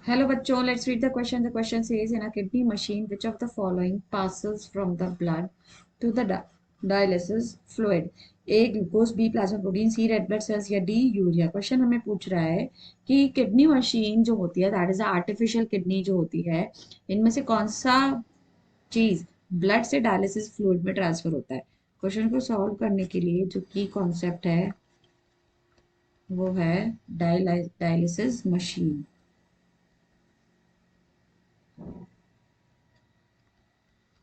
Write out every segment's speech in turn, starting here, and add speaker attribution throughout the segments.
Speaker 1: Hello बच्चों, let's read the question. The question says, in a kidney machine, which of the following passes from the blood to the dialysis fluid? A glucose, B plasma protein, C red blood cells या D urea. Question हमें पूछ रहा है कि kidney machine जो होती है, that is artificial kidney जो होती है, इनमें से कौन सा चीज ब्लड से डायलिसिस फ्लूइड में ट्रांसफर होता है. क्वेश्चन को सॉल्व करने के लिए जो की कॉन्सेप्ट है वो है dialysis machine.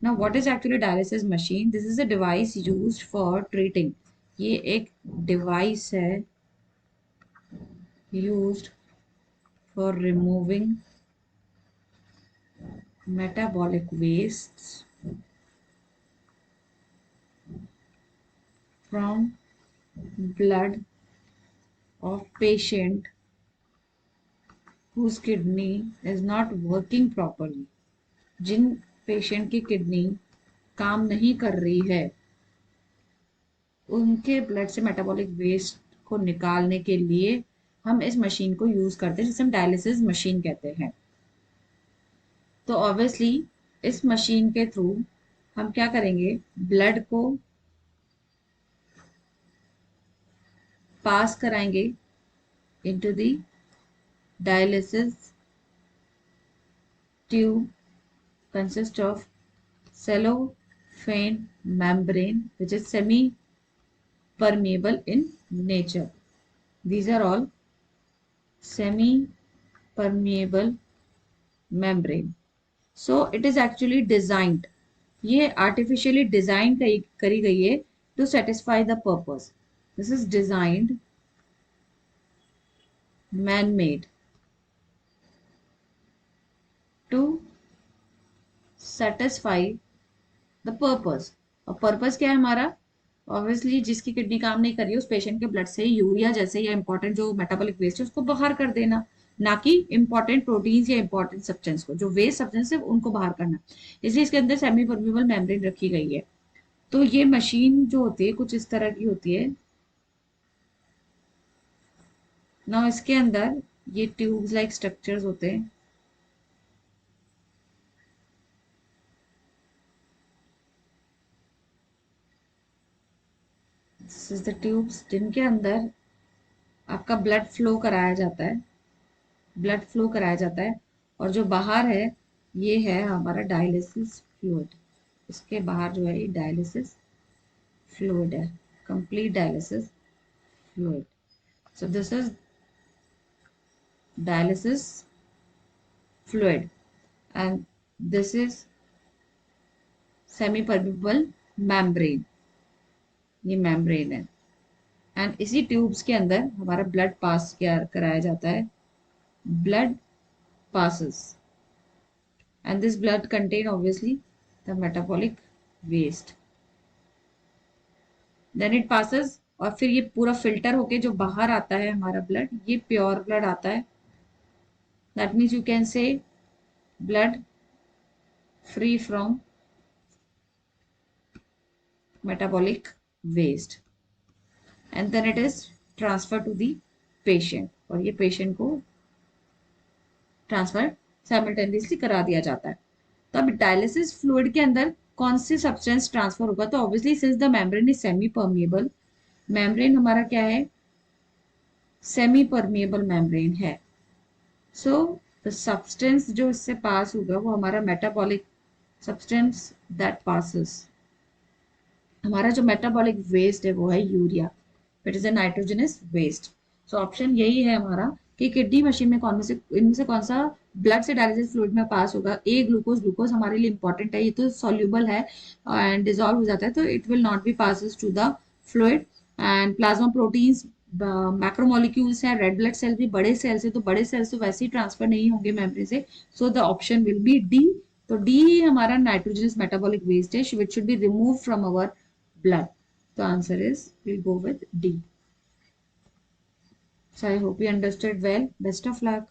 Speaker 1: Now, what is actually dialysis machine? This is a device used for treating. ये एक device है used for removing metabolic wastes from blood of patient whose kidney is not working properly. जिन patient की kidney काम नहीं कर रही है, उनके ब्लड से मेटाबॉलिक वेस्ट को निकालने के लिए हम इस मशीन को यूज करते हैं, जिसे हम डायलिसिस मशीन कहते हैं. तो ऑब्वियसली इस मशीन के थ्रू हम क्या करेंगे, ब्लड को पास कराएंगे into the dialysis tube consist of cellophane membrane which is semi permeable in nature. These are all semi permeable membrane. So it is actually designed, ये artificially designed करी गई है to satisfy the purpose. This is designed, man made to satisfy the purpose. और purpose क्या है हमारा, obviously जिसकी kidney काम नहीं कर रही है उस पेशेंट के ब्लड से यूरिया जैसे या इंपॉर्टेंट जो मेटाबॉलिक वेस्ट है उसको बाहर कर देना, ना कि इंपॉर्टेंट प्रोटीन्स या इंपॉर्टेंट सब्सटेंस को, जो वेस्ट सब्सटेंस है उनको बाहर करना. इसलिए इसके अंदर सेमी परमेबल मेम्ब्रेन रखी गई है. तो ये मशीन जो होती है कुछ इस तरह की होती है ना. इसके अंदर ये ट्यूब्स लाइक स्ट्रक्चर्स होते हैं. दिस इज द ट्यूब्स जिनके अंदर आपका ब्लड फ्लो कराया जाता है, ब्लड फ्लो कराया जाता है. और जो बाहर है ये है हमारा डायलिसिस फ्लूइड. इसके बाहर जो है ये डायलिसिस फ्लूइड है, complete dialysis fluid. So this is dialysis fluid and this is semi permeable membrane. ये मेम्ब्रेन है एंड इसी ट्यूब्स के अंदर हमारा ब्लड पास कराया जाता है. blood passes and this blood contain obviously the metabolic waste. then it passes और फिर ये पूरा फिल्टर होके जो बाहर आता है हमारा ब्लड, ये प्योर ब्लड आता है. That means you can say blood free from metabolic waste and then it is transferred to the patient. और ये पेशेंट को ट्रांसफर साइमल्टेनियसली करा दिया जाता है. तो अब डायलिसिस फ्लूइड के अंदर कौन सी सब्सटेंस ट्रांसफर होगा, तो obviously since the membrane is semi permeable, membrane हमारा क्या है, सेमी परमिएबल मेम्ब्रेन है. सो द सब्सटेंस जो इससे पास होगा वो हमारा मेटाबॉलिक सब्सटेंस दैट पासेस, हमारा जो मेटाबॉलिक वेस्ट है वो है urea, it is a nitrogenous waste. So option यही है हमारा कि किडनी मशीन में कौन से इनमें से कौन सा ब्लड से डायलिसिस फ्लूइड में पास होगा. ए ग्लूकोज, ग्लूकोज हमारे लिए इंपॉर्टेंट है, ये तो सॉल्यूबल है एंड डिजॉल्व हो जाता है, तो it will not be passes to the fluid. And plasma proteins macromolecules है, रेड ब्लड सेल भी बड़े सेल्स है, तो बड़े सेल्स तो वैसे ही ट्रांसफर नहीं होंगे मेम्ब्रेन से. So the option will be D. तो डी हमारा नाइट्रोजनस मेटाबॉलिक वेस्ट है which should be remove from our blood. The answer is we'll go with D. So I hope you understood well. Best of luck.